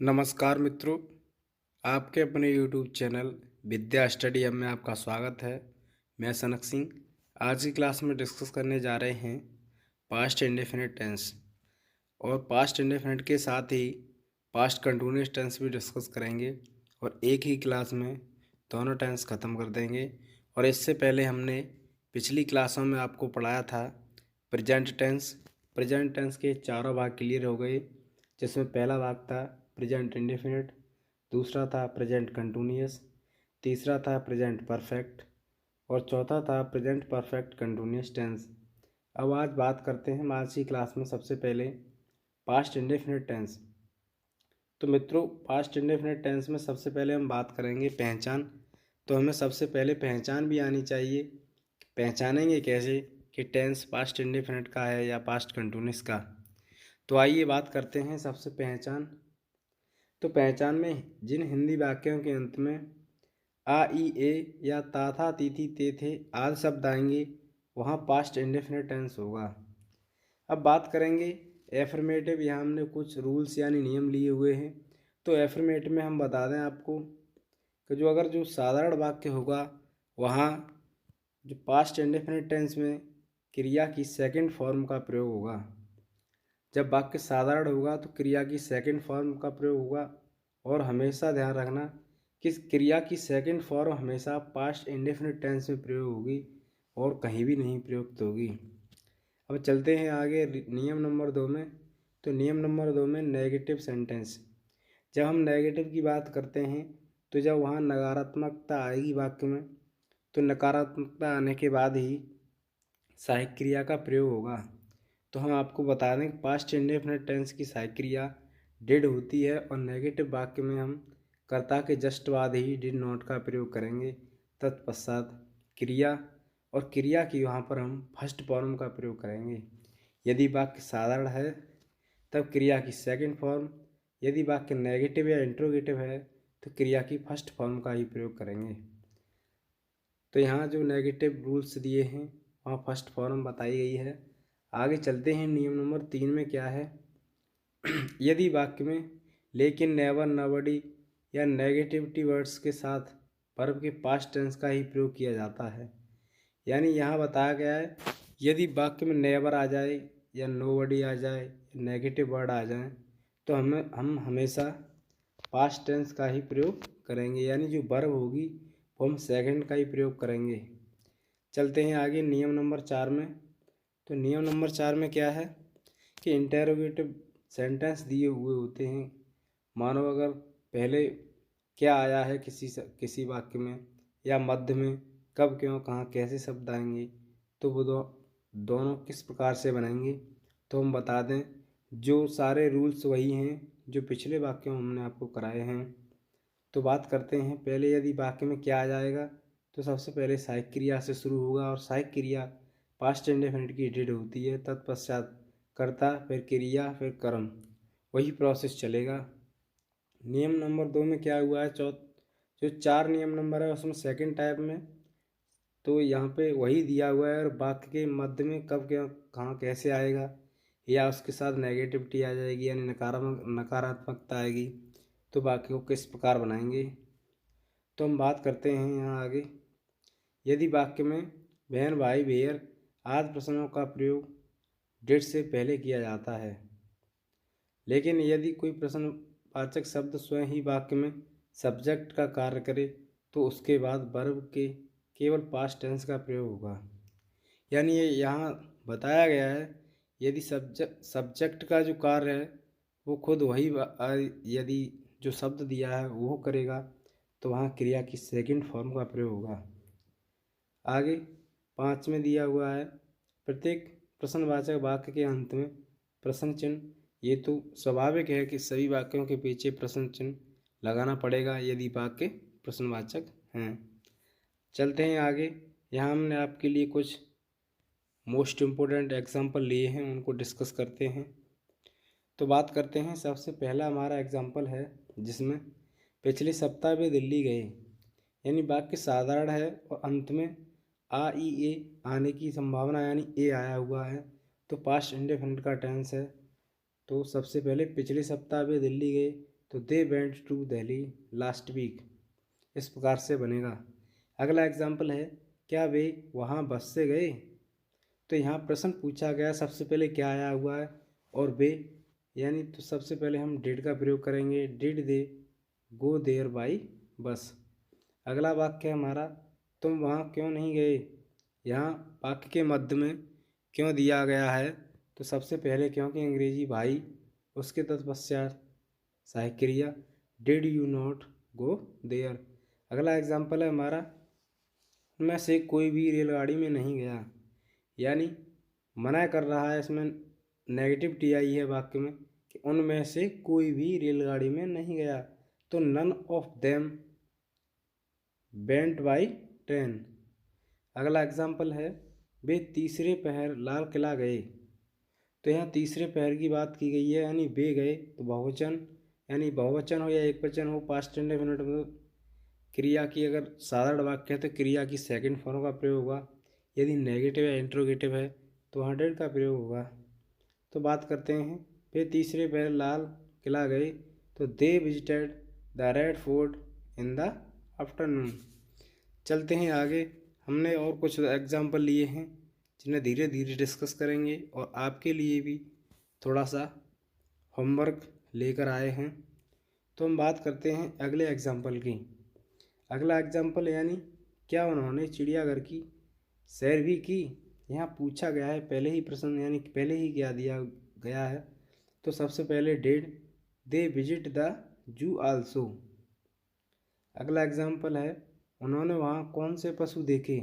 नमस्कार मित्रों, आपके अपने YouTube चैनल विद्या स्टडी हब में आपका स्वागत है। मैं सनक सिंह आज की क्लास में डिस्कस करने जा रहे हैं पास्ट इंडेफिनिट टेंस और पास्ट इंडेफिनिट के साथ ही पास्ट कंटिन्यूअस टेंस भी डिस्कस करेंगे और एक ही क्लास में दोनों टेंस ख़त्म कर देंगे। और इससे पहले हमने पिछली क्लासों में आपको पढ़ाया था प्रेजेंट टेंस। प्रेजेंट टेंस के चारों भाग क्लियर हो गए, जिसमें पहला भाग था प्रेजेंट इंडेफिनिट, दूसरा था प्रेजेंट कंटिन्यूअस, तीसरा था प्रेजेंट परफेक्ट और चौथा था प्रेजेंट परफेक्ट कंटिन्यूअस टेंस। अब आज बात करते हैं आज की क्लास में सबसे पहले पास्ट इंडेफिनिट टेंस। तो मित्रों, पास्ट इंडेफिनिट टेंस में सबसे पहले हम बात करेंगे पहचान। तो हमें सबसे पहले पहचान भी आनी चाहिए। पहचानेंगे कैसे कि टेंस पास्ट इंडेफिनिट का है या पास्ट कंटिन्यूअस का। तो आइए बात करते हैं सबसे पहचान। तो पहचान में जिन हिंदी वाक्यों के अंत में आ ई ए या ता था ती थी ते थे आदि शब्द आएंगे वहाँ पास्ट इंडेफिनिट टेंस होगा। अब बात करेंगे एफर्मेटिव। यहाँ हमने कुछ रूल्स यानी नियम लिए हुए हैं। तो एफर्मेटिव में हम बता दें आपको कि जो साधारण वाक्य होगा वहाँ जो पास्ट इंडेफिनिट टेंस में क्रिया की सेकंड फॉर्म का प्रयोग होगा। जब वाक्य साधारण होगा तो क्रिया की सेकंड फॉर्म का प्रयोग होगा। और हमेशा ध्यान रखना कि क्रिया की सेकंड फॉर्म हमेशा पास्ट इंडेफिनिट टेंस में प्रयोग होगी और कहीं भी नहीं प्रयुक्त होगी। अब चलते हैं आगे नियम नंबर 2 में। तो नियम नंबर 2 में नेगेटिव सेंटेंस। जब हम नेगेटिव की बात करते हैं तो जब वहाँ नकारात्मकता आएगी वाक्य में, तो नकारात्मकता आने के बाद ही सहायक क्रिया का प्रयोग होगा। तो हम आपको बता दें कि पास्ट इंडेफिनिट टेंस की सहायक क्रिया डिड होती है और नेगेटिव वाक्य में हम कर्ता के जस्ट बाद ही डिड नॉट का प्रयोग करेंगे। तत्पश्चात क्रिया और क्रिया की वहाँ पर हम फर्स्ट फॉर्म का प्रयोग करेंगे। यदि वाक्य साधारण है तब क्रिया की सेकंड फॉर्म, यदि वाक्य नेगेटिव या इंट्रोगेटिव है तो क्रिया की फर्स्ट फॉर्म का ही प्रयोग करेंगे। तो यहाँ जो नेगेटिव रूल्स दिए हैं वहाँ फर्स्ट फॉर्म बताई गई है। आगे चलते हैं नियम नंबर 3 में क्या है। यदि वाक्य में लेकिन, नेवर, नबडी या नेगेटिविटी वर्ड्स के साथ वर्ब के पास्ट टेंस का ही प्रयोग किया जाता है। यानी यहाँ बताया गया है यदि वाक्य में नेवर आ जाए या नोबडी आ जाए, नेगेटिव वर्ड आ जाए तो हम हमेशा पास्ट टेंस का ही प्रयोग करेंगे, यानी जो वर्ब होगी वो हम सेकंड का ही प्रयोग करेंगे। चलते हैं आगे नियम नंबर 4 में। तो नियम नंबर 4 में क्या है कि इंटेरोगेटिव सेंटेंस दिए हुए होते हैं। मानो अगर पहले क्या आया है किसी वाक्य में या मध्य में कब, क्यों, कहाँ, कैसे शब्द आएंगे, तो वो दोनों किस प्रकार से बनेंगे। तो हम बता दें जो सारे रूल्स वही हैं जो पिछले वाक्यों में हमने आपको कराए हैं। तो बात करते हैं पहले यदि वाक्य में क्या आ जाएगा तो सबसे पहले सहायक क्रिया से शुरू होगा और सहायक क्रिया पास्ट इंडेफिनिट की डिड होती है। तत्पश्चात कर्ता, फिर क्रिया, फिर कर्म, वही प्रोसेस चलेगा। नियम नंबर 2 में क्या हुआ है, जो 4 नियम नंबर है उसमें सेकंड टाइप में तो यहाँ पे वही दिया हुआ है और वाक्य के मध्य में कब, क्या, कहाँ, कैसे आएगा या उसके साथ नेगेटिविटी आ जाएगी यानी नकारात्मकता आएगी तो वाक्य को किस प्रकार बनाएंगे। तो हम बात करते हैं यहाँ आगे। यदि वाक्य में बहन, भाई, बेयर आदि प्रश्नों का प्रयोग डिड से पहले किया जाता है, लेकिन यदि कोई प्रश्नवाचक शब्द स्वयं ही वाक्य में सब्जेक्ट का कार्य करे तो उसके बाद वर्ब के केवल पास्ट टेंस का प्रयोग होगा। यानी ये यहाँ बताया गया है यदि सब्जेक्ट का जो कार्य है वो खुद वही यदि जो शब्द दिया है वो करेगा तो वहाँ क्रिया की सेकंड फॉर्म का प्रयोग होगा। आगे 5 में दिया हुआ है प्रत्येक प्रश्नवाचक वाक्य के अंत में प्रश्न चिन्ह। ये तो स्वाभाविक है कि सभी वाक्यों के पीछे प्रश्न चिन्ह लगाना पड़ेगा यदि वाक्य प्रश्नवाचक हैं। चलते हैं आगे। यहाँ हमने आपके लिए कुछ मोस्ट इम्पोर्टेंट एग्जाम्पल लिए हैं, उनको डिस्कस करते हैं। तो बात करते हैं सबसे पहला हमारा एग्जाम्पल है जिसमें पिछले सप्ताह वे दिल्ली गए। यानी वाक्य साधारण है और अंत में आ ई ए आने की संभावना यानी ए आया हुआ है तो पास्ट इंडेफिनिट का टेंस है। तो सबसे पहले पिछले सप्ताह वे दिल्ली गए तो they went to Delhi last week, इस प्रकार से बनेगा। अगला एग्जाम्पल है, क्या वे वहाँ बस से गए। तो यहाँ प्रश्न पूछा गया, सबसे पहले क्या आया हुआ है और वे, यानी तो सबसे पहले हम डिड का प्रयोग करेंगे, did they go there by bus. अगला वाक्य है हमारा, तुम वहाँ क्यों नहीं गए। यहाँ वाक्य के मध्य में क्यों दिया गया है, तो सबसे पहले क्योंकि अंग्रेजी भाई, उसके तत्पश्चात सहायक क्रिया did you not go there. अगला एग्जाम्पल है हमारा, उनमें से कोई भी रेलगाड़ी में नहीं गया, यानी मना कर रहा है, इसमें नेगेटिविटी आई है वाक्य में कि उनमें से कोई भी रेलगाड़ी में नहीं गया, तो none of them went by train. अगला एग्जाम्पल है, वे तीसरे पहर लाल किला गए। तो यहाँ तीसरे पहर की बात की गई है, यानी वे गए, तो बहुवचन, यानी बहुवचन हो या एक वचन हो, पास्ट इंडेफिनिट में क्रिया की अगर साधारण वाक्य है तो क्रिया की सेकंड फॉर्म का प्रयोग होगा। यदि नेगेटिव या इंट्रोगेटिव है तो 100 का प्रयोग होगा। तो बात करते हैं, वे तीसरे पहर लाल किला गए, तो they visited the red fort in the afternoon. चलते हैं आगे, हमने और कुछ एग्जाम्पल लिए हैं जिन्हें धीरे धीरे डिस्कस करेंगे और आपके लिए भी थोड़ा सा होमवर्क लेकर आए हैं। तो हम बात करते हैं अगले एग्जाम्पल की। अगला एग्जाम्पल, यानी क्या उन्होंने चिड़ियाघर की सैर भी की। यहाँ पूछा गया है पहले ही प्रश्न, यानी पहले ही क्या दिया गया है, तो सबसे पहले did they visit the zoo also. अगला एग्जाम्पल है, उन्होंने वहाँ कौन से पशु देखे।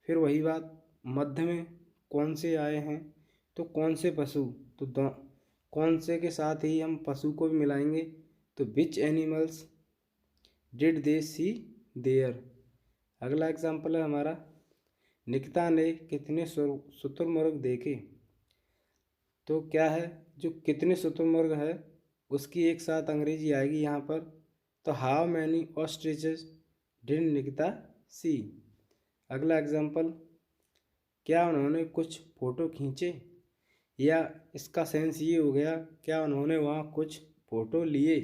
फिर वही बात, मध्य में कौन से आए हैं, तो कौन से पशु, तो कौन से के साथ ही हम पशु को भी मिलाएंगे, तो which animals did they see there. अगला एग्जाम्पल है हमारा, निकिता ने कितने शुतुरमुर्ग देखे। तो क्या है, जो कितने शुतुरमुर्ग है उसकी एक साथ अंग्रेजी आएगी यहाँ पर, तो how many ostriches did Nikita see. अगला एग्जाम्पल, क्या उन्होंने कुछ फ़ोटो खींचे, या इसका सेंस ये हो गया क्या उन्होंने वहाँ कुछ फ़ोटो लिए।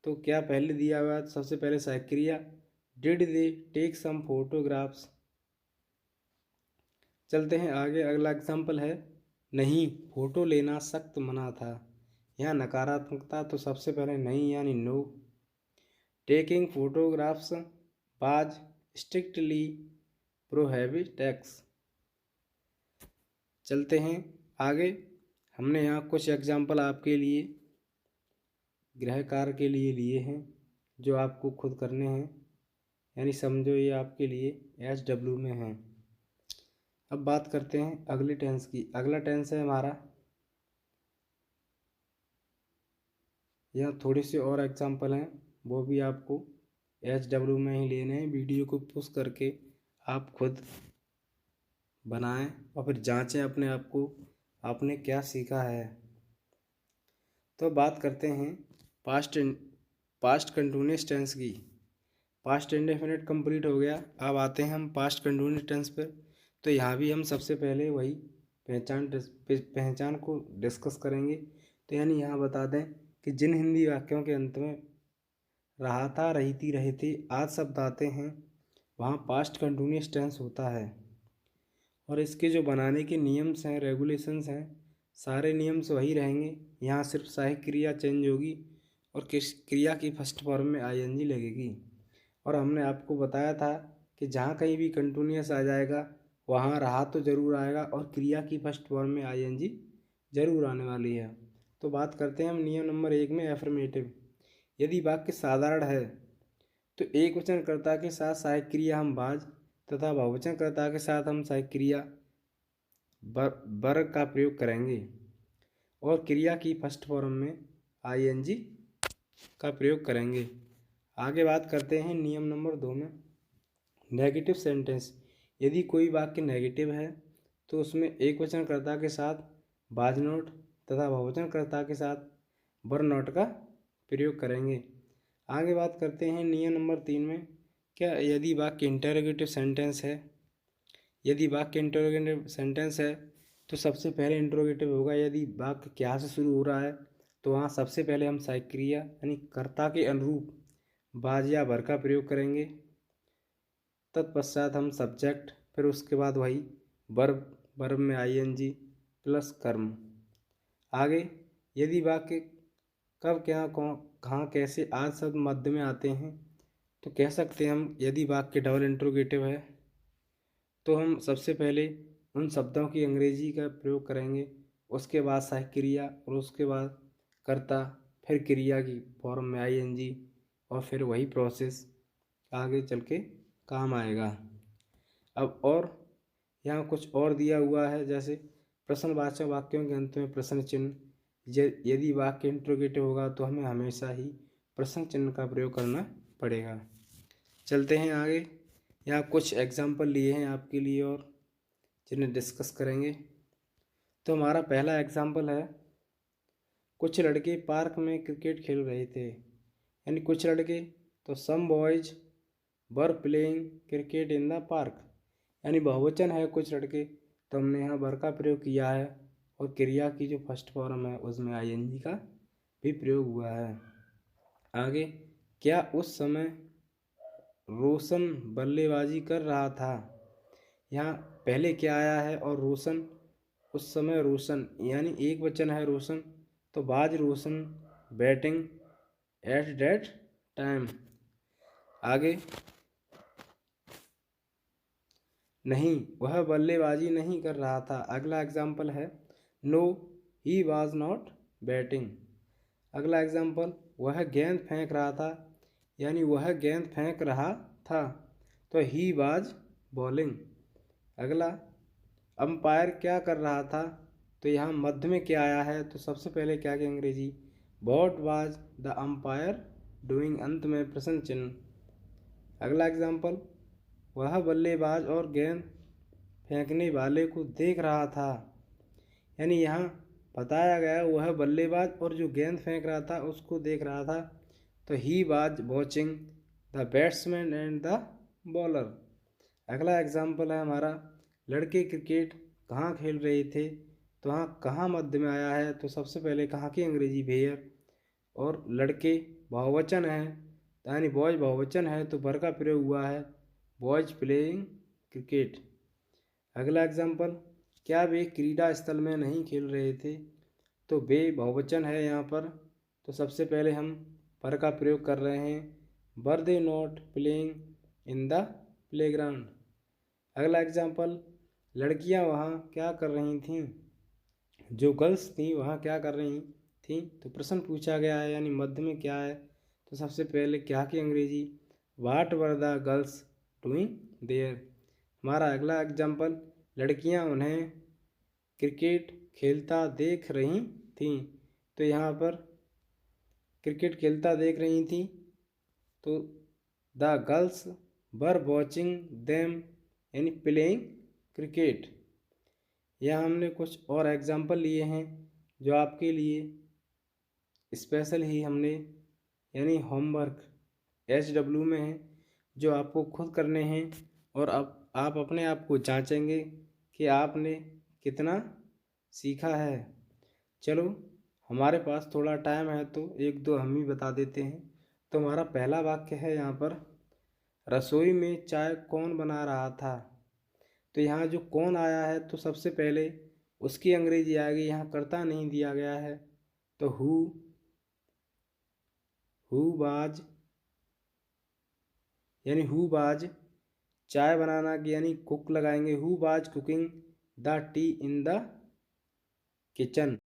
तो क्या पहले दिया हुआ, सबसे पहले सहायक क्रिया did they take some photographs. चलते हैं आगे, अगला एग्जाम्पल है, नहीं फ़ोटो लेना सख्त मना था। यहाँ नकारात्मकता, तो सबसे पहले नहीं यानी no. Taking photographs was strictly prohibited. चलते हैं आगे, हमने यहाँ कुछ एग्जाम्पल आपके लिए गृह कार्य के लिए लिए हैं जो आपको खुद करने हैं, यानी समझो ये आपके लिए SW में हैं। अब बात करते हैं अगले टेंस की। अगला टेंस है हमारा, यहाँ थोड़े से और एग्जाम्पल हैं, वो भी आपको SW में ही लेने हैं। वीडियो को पुश करके आप खुद बनाएं और फिर जांचें अपने आप को, आपने क्या सीखा है। तो बात करते हैं पास्ट कंटिन्यूअस टेंस की। पास्ट इंडेफिनिट कंप्लीट हो गया, अब आते हैं हम पास्ट कंटिन्यूअस टेंस पर। तो यहाँ भी हम सबसे पहले वही पहचान को डिस्कस करेंगे। तो यानी यहाँ बता दें कि जिन हिंदी वाक्यों के अंत में रहा था, रही थी, रहे थे आदि शब्द आते हैं, वहाँ पास्ट कंटिन्यूअस टेंस होता है। और इसके जो बनाने के नियम्स हैं, रेगुलेशंस हैं, सारे नियम्स वही रहेंगे। यहाँ सिर्फ सहायक क्रिया चेंज होगी और किस क्रिया की फर्स्ट फॉर्म में ING लगेगी। और हमने आपको बताया था कि जहाँ कहीं भी कंटिन्यूअस आ जाएगा वहाँ रहा तो ज़रूर आएगा और क्रिया की फर्स्ट फॉर्म में ING ज़रूर आने वाली है। तो बात करते हैं हम नियम नंबर 1 में, एफर्मेटिव। यदि वाक्य साधारण है तो एक वचनकर्ता के साथ सहायक क्रिया हम बाज तथा बहुवचनकर्ता के साथ हम सहायक क्रिया बर का प्रयोग करेंगे और क्रिया की फर्स्ट फॉर्म में ING का प्रयोग करेंगे। आगे बात करते हैं नियम नंबर 2 में, नेगेटिव सेंटेंस। यदि कोई वाक्य नेगेटिव है तो उसमें एक वचनकर्ता के साथ बाज नोट तथा बहुवचनकर्ता के साथ बर नोट का प्रयोग करेंगे। आगे बात करते हैं नियम नंबर 3 में, क्या यदि वाक्य इंटरोगेटिव सेंटेंस है, यदि वाक्य इंटरोगेटिव सेंटेंस है तो सबसे पहले इंटरोगेटिव होगा। यदि वाक्य क्या से शुरू हो रहा है तो वहाँ सबसे पहले हम सहायक क्रिया यानी कर्ता के अनुरूप बाज या वर का प्रयोग करेंगे। तत्पश्चात हम सब्जेक्ट, फिर उसके बाद वही वर्ब, वर्ब में आईएनजी प्लस कर्म। आगे यदि वाक्य कब, क्या, कहाँ, कैसे आदि शब्द मध्य में आते हैं तो कह सकते हैं हम, यदि वाक्य डबल इंट्रोगेटिव है तो हम सबसे पहले उन शब्दों की अंग्रेजी का प्रयोग करेंगे, उसके बाद सहायक क्रिया और उसके बाद कर्ता, फिर क्रिया की फॉर्म में आईएनजी और फिर वही प्रोसेस आगे चल के काम आएगा। अब और यहाँ कुछ और दिया हुआ है, जैसे प्रश्नवाचक वाक्यों के अंत में प्रश्न चिन्ह। यदि वाक्य इंट्रोगेटिव होगा तो हमें हमेशा ही प्रश्न चिन्ह का प्रयोग करना पड़ेगा। चलते हैं आगे। यहाँ कुछ एग्जाम्पल लिए हैं आपके लिए और जिन्हें डिस्कस करेंगे। तो हमारा पहला एग्जाम्पल है, कुछ लड़के पार्क में क्रिकेट खेल रहे थे। यानी कुछ लड़के, तो some boys were playing cricket in the park. यानी बहुवचन है कुछ लड़के, तो हमने यहाँ वर का प्रयोग किया है और क्रिया की जो फर्स्ट फॉर्म है उसमें आईएनजी का भी प्रयोग हुआ है। आगे, क्या उस समय रोशन बल्लेबाजी कर रहा था। यहाँ पहले क्या आया है और रोशन, उस समय रोशन यानी एक वचन है रोशन, तो बाज रोशन बैटिंग एट दैट टाइम। आगे, नहीं वह बल्लेबाजी नहीं कर रहा था। अगला एग्जाम्पल है, no he was not batting. अगला एग्जाम्पल, वह गेंद फेंक रहा था। यानी वह गेंद फेंक रहा था, तो ही वाज बॉलिंग। अगला, अंपायर क्या कर रहा था। तो यहाँ मध्य में क्या आया है, तो सबसे पहले क्या की अंग्रेजी, what was the umpire doing, अंत में प्रश्न चिन्ह। अगला एग्जाम्पल, वह बल्लेबाज और गेंद फेंकने वाले को देख रहा था। यानी यहाँ बताया गया वह बल्लेबाज और जो गेंद फेंक रहा था उसको देख रहा था, तो he was watching the batsman and the bowler. अगला एग्जाम्पल है हमारा, लड़के क्रिकेट कहाँ खेल रहे थे। तो वहाँ कहाँ मध्य में आया है, तो सबसे पहले कहाँ की अंग्रेजी वेयर, और लड़के बहुवचन है यानी बॉयज बहुवचन है तो वर का प्रयोग हुआ है, बॉयज प्लेइंग क्रिकेट। अगला एग्जाम्पल, क्या वे क्रीड़ा स्थल में नहीं खेल रहे थे। तो वे बहुवचन है यहाँ पर, तो सबसे पहले हम वर का प्रयोग कर रहे हैं, were they not playing in the playground. अगला एग्जाम्पल, लड़कियाँ वहाँ क्या कर रही थीं। जो गर्ल्स थी वहाँ क्या कर रही थी, तो प्रश्न पूछा गया है यानी मध्य में क्या है, तो सबसे पहले क्या की अंग्रेजी, what were the girls doing there. हमारा अगला एग्जाम्पल, लड़कियां उन्हें क्रिकेट खेलता देख रही थीं। तो यहाँ पर क्रिकेट खेलता देख रही थी, तो the girls were watching them यानी प्लेइंग क्रिकेट। यह हमने कुछ और एग्जाम्पल लिए हैं जो आपके लिए स्पेशल ही हमने यानी होमवर्क HW में है, जो आपको खुद करने हैं और अब आप अपने आप को जांचेंगे कि आपने कितना सीखा है। चलो हमारे पास थोड़ा टाइम है तो एक दो हम ही बता देते हैं। तो हमारा पहला वाक्य है यहाँ पर, रसोई में चाय कौन बना रहा था। तो यहाँ जो कौन आया है तो सबसे पहले उसकी अंग्रेजी आएगी, यहाँ कर्ता नहीं दिया गया है, तो हु वाज यानी हु वाज चाय बनाना की यानी कुक लगाएंगे, who was cooking the T in the kitchen.